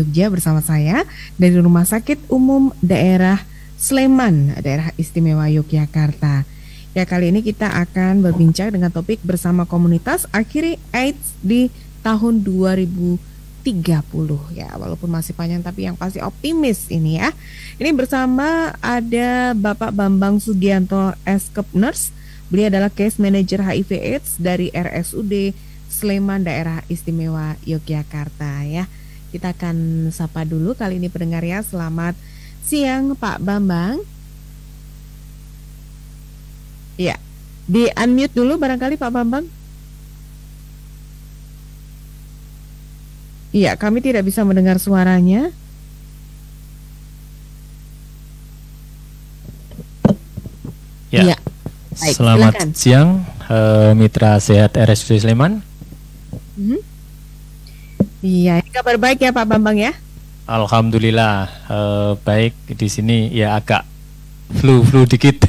Jogja bersama saya dari Rumah Sakit Umum Daerah Sleman, Daerah Istimewa Yogyakarta. Ya, kali ini kita akan berbincang dengan topik bersama komunitas akhiri AIDS di tahun 2030 ya, walaupun masih panjang tapi yang pasti optimis ini ya. Ini bersama ada Bapak Bambang Sugianto Eskepners. Beliau adalah Case Manager HIV AIDS dari RSUD Sleman Daerah Istimewa Yogyakarta ya. Kita akan sapa dulu kali ini pendengar ya. Selamat siang Pak Bambang. Ya, di unmute dulu barangkali Pak Bambang. Iya, kami tidak bisa mendengar suaranya. Ya, baik, selamat silakan. Siang, Mitra Sehat RSUD Sleman. Iya, kabar baik ya Pak Bambang ya? Alhamdulillah, baik di sini ya, agak flu dikit.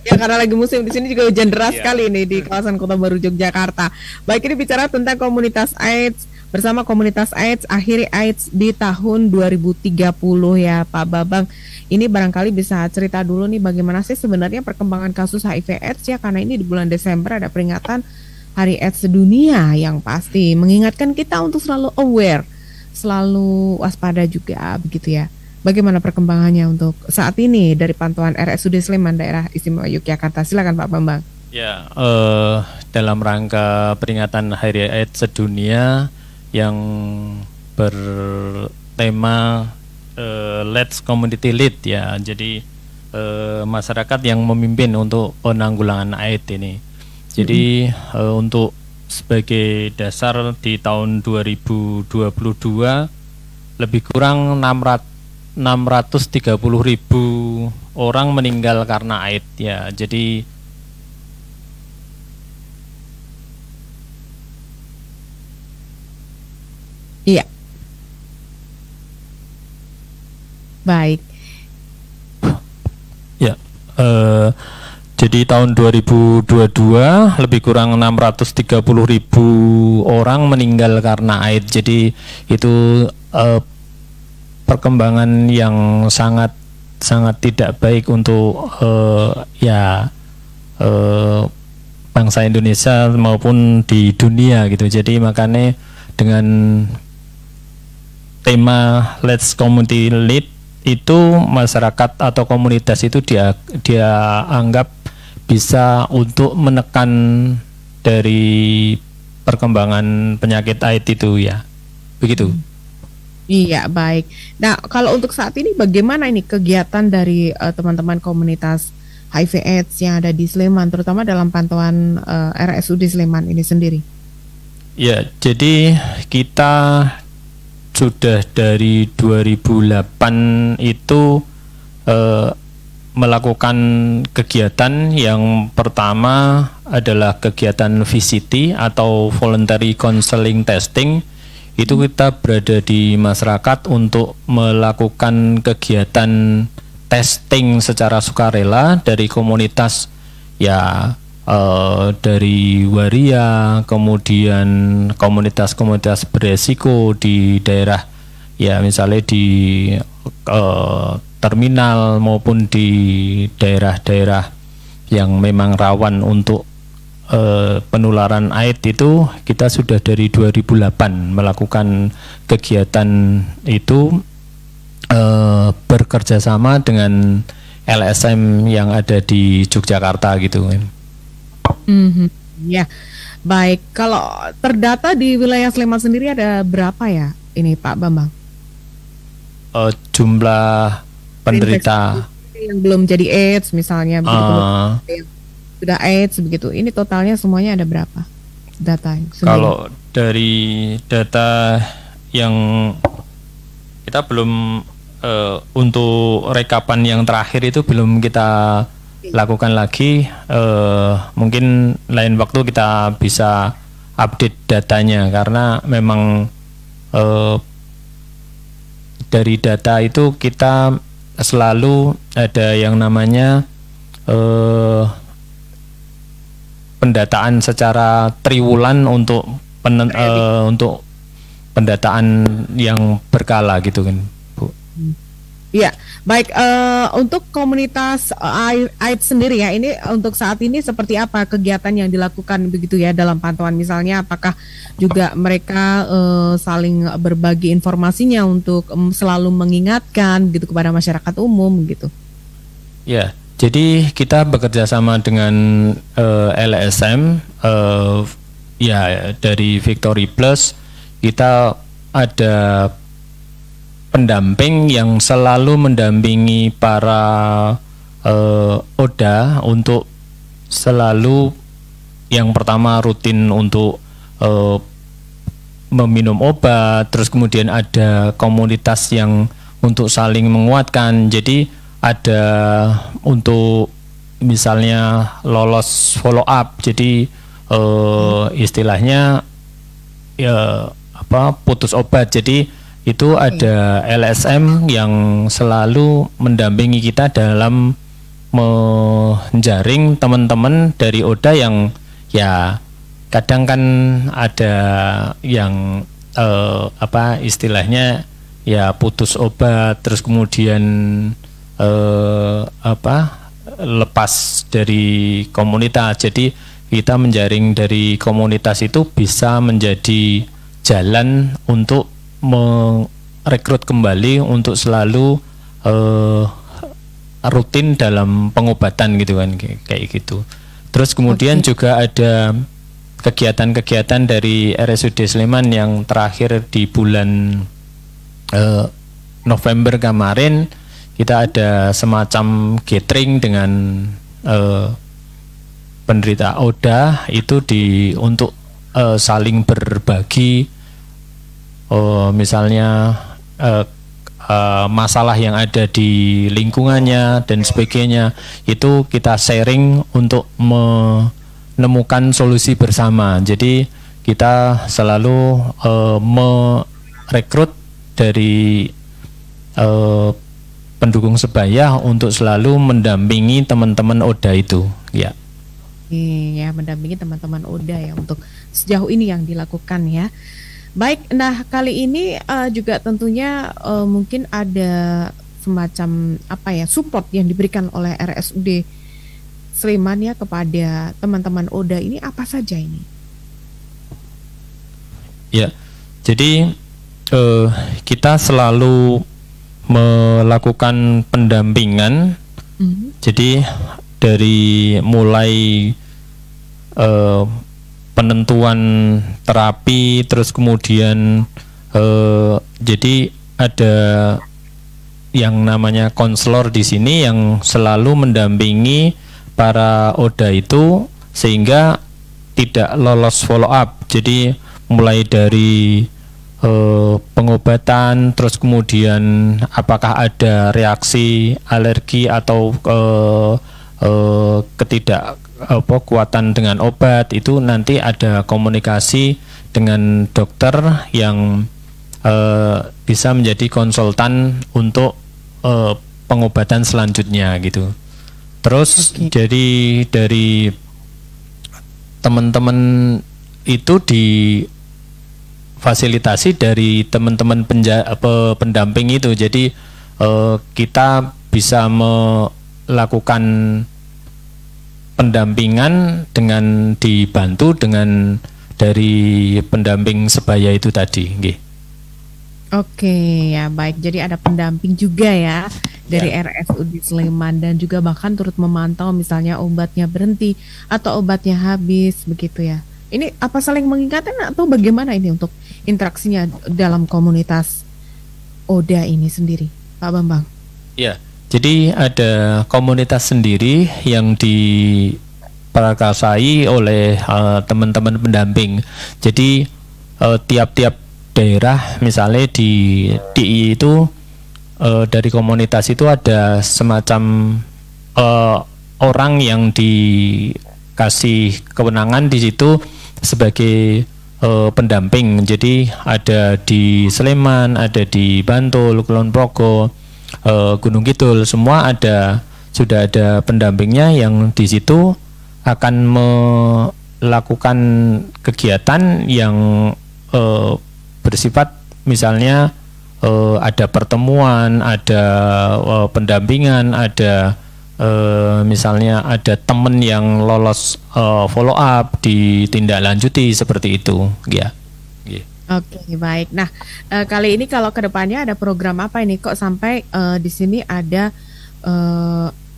Ya karena lagi musim di sini juga hujan deras sekali nih di kawasan Kota Baru Yogyakarta. Baik, ini bicara tentang komunitas AIDS bersama komunitas AIDS akhiri AIDS di tahun 2030 ya Pak Bambang. Ini barangkali bisa cerita dulu nih bagaimana sih sebenarnya perkembangan kasus HIV AIDS ya, karena ini di bulan Desember ada peringatan Hari AIDS Sedunia yang pasti mengingatkan kita untuk selalu aware, selalu waspada juga begitu ya. Bagaimana perkembangannya untuk saat ini dari pantauan RSUD Sleman Daerah Istimewa Yogyakarta? Silakan Pak Bambang. Ya, dalam rangka peringatan Hari AIDS Sedunia yang bertema Let's Community Lead ya, jadi masyarakat yang memimpin untuk penanggulangan AIDS ini. Jadi untuk sebagai dasar di tahun 2022 lebih kurang 630.000 orang meninggal karena AIDS ya. Jadi iya. Baik. Ya, jadi tahun 2022 lebih kurang 630.000 orang meninggal karena AIDS. Jadi itu perkembangan yang sangat tidak baik untuk bangsa Indonesia maupun di dunia gitu. Jadi makanya dengan tema Let's Community Lead itu masyarakat atau komunitas itu dia anggap bisa untuk menekan dari perkembangan penyakit AIDS itu ya, begitu. Iya, baik. Nah, kalau untuk saat ini bagaimana ini kegiatan dari teman-teman komunitas HIV AIDS yang ada di Sleman, terutama dalam pantauan RSUD Sleman ini sendiri? Ya, jadi kita sudah dari 2008 itu melakukan kegiatan yang pertama adalah kegiatan VCT atau Voluntary Counseling Testing. Itu kita berada di masyarakat untuk melakukan kegiatan testing secara sukarela dari komunitas ya, dari waria, kemudian komunitas-komunitas beresiko di daerah ya, misalnya di terminal maupun di daerah-daerah yang memang rawan untuk penularan AIDS. Itu kita sudah dari 2008 melakukan kegiatan itu bekerja sama dengan LSM yang ada di Yogyakarta gitu. Ya, baik. Kalau terdata di wilayah Sleman sendiri ada berapa ya ini Pak Bambang? Jumlah penderita yang belum jadi AIDS misalnya begitu, yang sudah AIDS begitu. Ini totalnya semuanya ada berapa? Data kalau dari data yang kita belum untuk rekapan yang terakhir itu belum kita lakukan lagi, mungkin lain waktu kita bisa update datanya, karena memang dari data itu kita selalu ada yang namanya pendataan secara triwulan untuk pendataan yang berkala gitu kan, Bu. Ya, baik, untuk komunitas AID sendiri ya, ini untuk saat ini seperti apa kegiatan yang dilakukan begitu ya dalam pantauan, misalnya apakah juga mereka saling berbagi informasinya untuk selalu mengingatkan gitu kepada masyarakat umum gitu? Ya, jadi kita bekerja sama dengan LSM, ya dari Victory Plus kita ada pendamping yang selalu mendampingi para ODA untuk selalu yang pertama rutin untuk meminum obat, terus kemudian ada komunitas yang untuk saling menguatkan. Jadi ada untuk misalnya lolos follow up, jadi istilahnya ya putus obat. Jadi itu ada LSM yang selalu mendampingi kita dalam menjaring teman-teman dari ODA yang ya kadang kan ada yang istilahnya ya putus obat, terus kemudian lepas dari komunitas. Jadi kita menjaring dari komunitas itu bisa menjadi jalan untuk merekrut kembali untuk selalu rutin dalam pengobatan gitu kan, kayak gitu. Terus kemudian juga ada kegiatan-kegiatan dari RSUD Sleman yang terakhir di bulan November kemarin, kita ada semacam gathering dengan penderita ODA itu untuk saling berbagi misalnya masalah yang ada di lingkungannya dan sebagainya. Itu kita sharing untuk menemukan solusi bersama. Jadi kita selalu merekrut dari pendukung sebaya untuk selalu mendampingi teman-teman ODA itu, ya. Iya, mendampingi teman-teman ODA ya untuk sejauh ini yang dilakukan ya. Baik, nah kali ini juga tentunya mungkin ada semacam support yang diberikan oleh RSUD Sleman ya kepada teman-teman ODA ini, apa saja ini? Ya, jadi kita selalu melakukan pendampingan. Jadi dari mulai penentuan terapi, terus kemudian jadi ada yang namanya konselor di sini yang selalu mendampingi para ODA itu sehingga tidak lolos follow up. Jadi mulai dari pengobatan, terus kemudian apakah ada reaksi alergi atau ketidakkuatan dengan obat, itu nanti ada komunikasi dengan dokter yang bisa menjadi konsultan untuk pengobatan selanjutnya gitu. Terus jadi dari teman-teman itu difasilitasi dari teman-teman pendamping itu. Jadi kita bisa melakukan pendampingan dengan dibantu dengan dari pendamping sebaya itu tadi, nggih. Oke, ya baik. Jadi ada pendamping juga ya dari RSUD Sleman dan juga bahkan turut memantau misalnya obatnya berhenti atau obatnya habis begitu ya. Ini apa saling mengingatkan atau bagaimana ini untuk interaksinya dalam komunitas ODA ini sendiri, Pak Bambang? Ya. Jadi ada komunitas sendiri yang diperkasai oleh teman-teman pendamping. Jadi tiap-tiap daerah, misalnya di DI itu dari komunitas itu ada semacam orang yang dikasih kewenangan di situ sebagai pendamping. Jadi ada di Sleman, ada di Bantul, Kulon Progo, Gunung Kidul, semua sudah ada pendampingnya yang di situ akan melakukan kegiatan yang bersifat misalnya ada pertemuan, ada pendampingan, ada misalnya ada teman yang lolos follow up, ditindaklanjuti seperti itu, ya. Oke, baik. Nah, kali ini kalau ke depannya ada program apa ini kok sampai di sini ada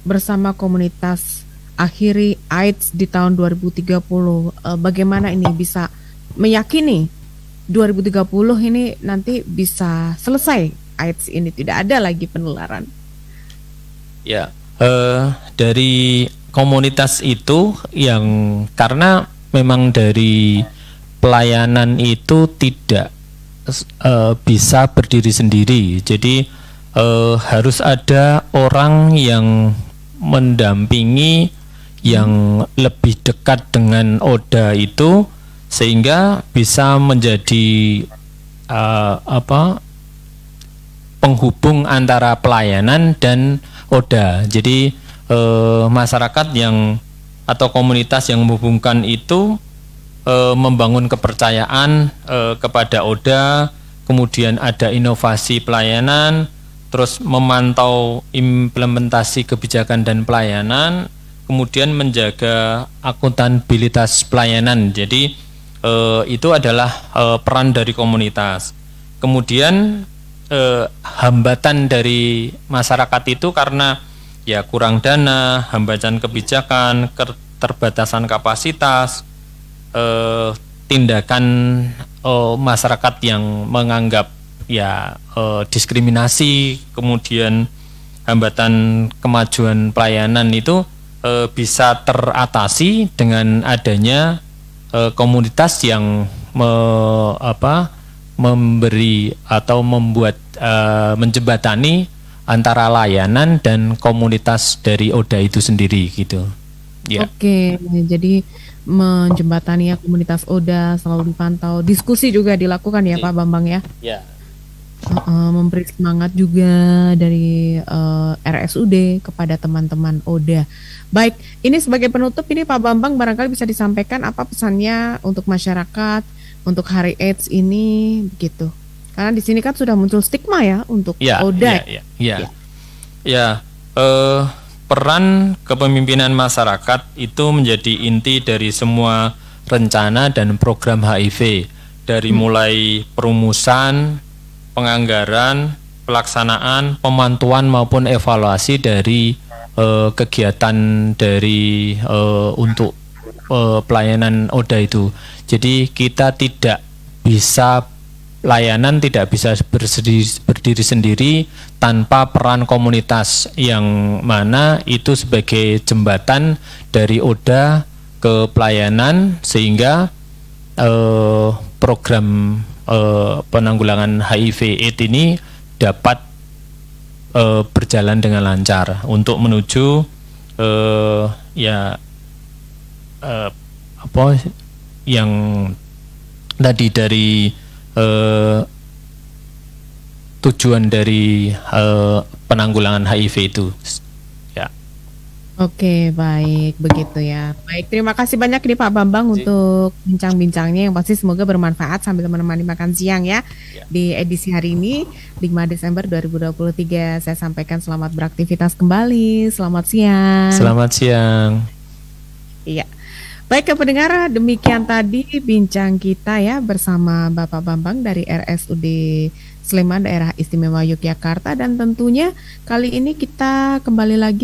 bersama komunitas akhiri AIDS di tahun 2030. Bagaimana ini bisa meyakini 2030 ini nanti bisa selesai AIDS ini, tidak ada lagi penularan? Ya, dari komunitas itu yang karena memang dari pelayanan itu tidak bisa berdiri sendiri, jadi harus ada orang yang mendampingi yang lebih dekat dengan ODA itu sehingga bisa menjadi penghubung antara pelayanan dan ODA. Jadi masyarakat yang atau komunitas yang menghubungkan itu membangun kepercayaan kepada ODA, kemudian ada inovasi pelayanan, terus memantau implementasi kebijakan dan pelayanan, kemudian menjaga akuntabilitas pelayanan. Jadi itu adalah peran dari komunitas. Kemudian hambatan dari masyarakat itu karena ya kurang dana, hambatan kebijakan, keterbatasan kapasitas, tindakan masyarakat yang menganggap ya diskriminasi, kemudian hambatan kemajuan pelayanan itu bisa teratasi dengan adanya komunitas yang memberi atau membuat menjembatani antara layanan dan komunitas dari ODA itu sendiri gitu. Ya. Oke, jadi menjembatani ya komunitas ODA, selalu dipantau, diskusi juga dilakukan ya Pak Bambang ya. Ya. Memberi semangat juga dari RSUD kepada teman-teman ODA. Baik, ini sebagai penutup ini Pak Bambang barangkali bisa disampaikan apa pesannya untuk masyarakat untuk Hari AIDS ini begitu. Karena di sini kan sudah muncul stigma ya untuk ODA. Peran kepemimpinan masyarakat itu menjadi inti dari semua rencana dan program HIV, dari mulai perumusan, penganggaran, pelaksanaan, pemantauan maupun evaluasi dari kegiatan dari untuk pelayanan ODA itu. Jadi kita tidak bisa layanan tidak bisa berdiri sendiri tanpa peran komunitas yang mana itu sebagai jembatan dari ODA ke pelayanan sehingga program penanggulangan HIV/AIDS ini dapat berjalan dengan lancar untuk menuju yang tadi dari tujuan dari penanggulangan HIV itu. Ya. Oke, baik begitu ya. Baik, terima kasih banyak nih Pak Bambang untuk bincang-bincangnya yang pasti semoga bermanfaat sambil menemani makan siang ya. Di edisi hari ini 5 Desember 2023 saya sampaikan selamat beraktivitas kembali. Selamat siang. Selamat siang. Iya. Baik pendengar, demikian tadi bincang kita ya bersama Bapak Bambang dari RSUD Sleman Daerah Istimewa Yogyakarta, dan tentunya kali ini kita kembali lagi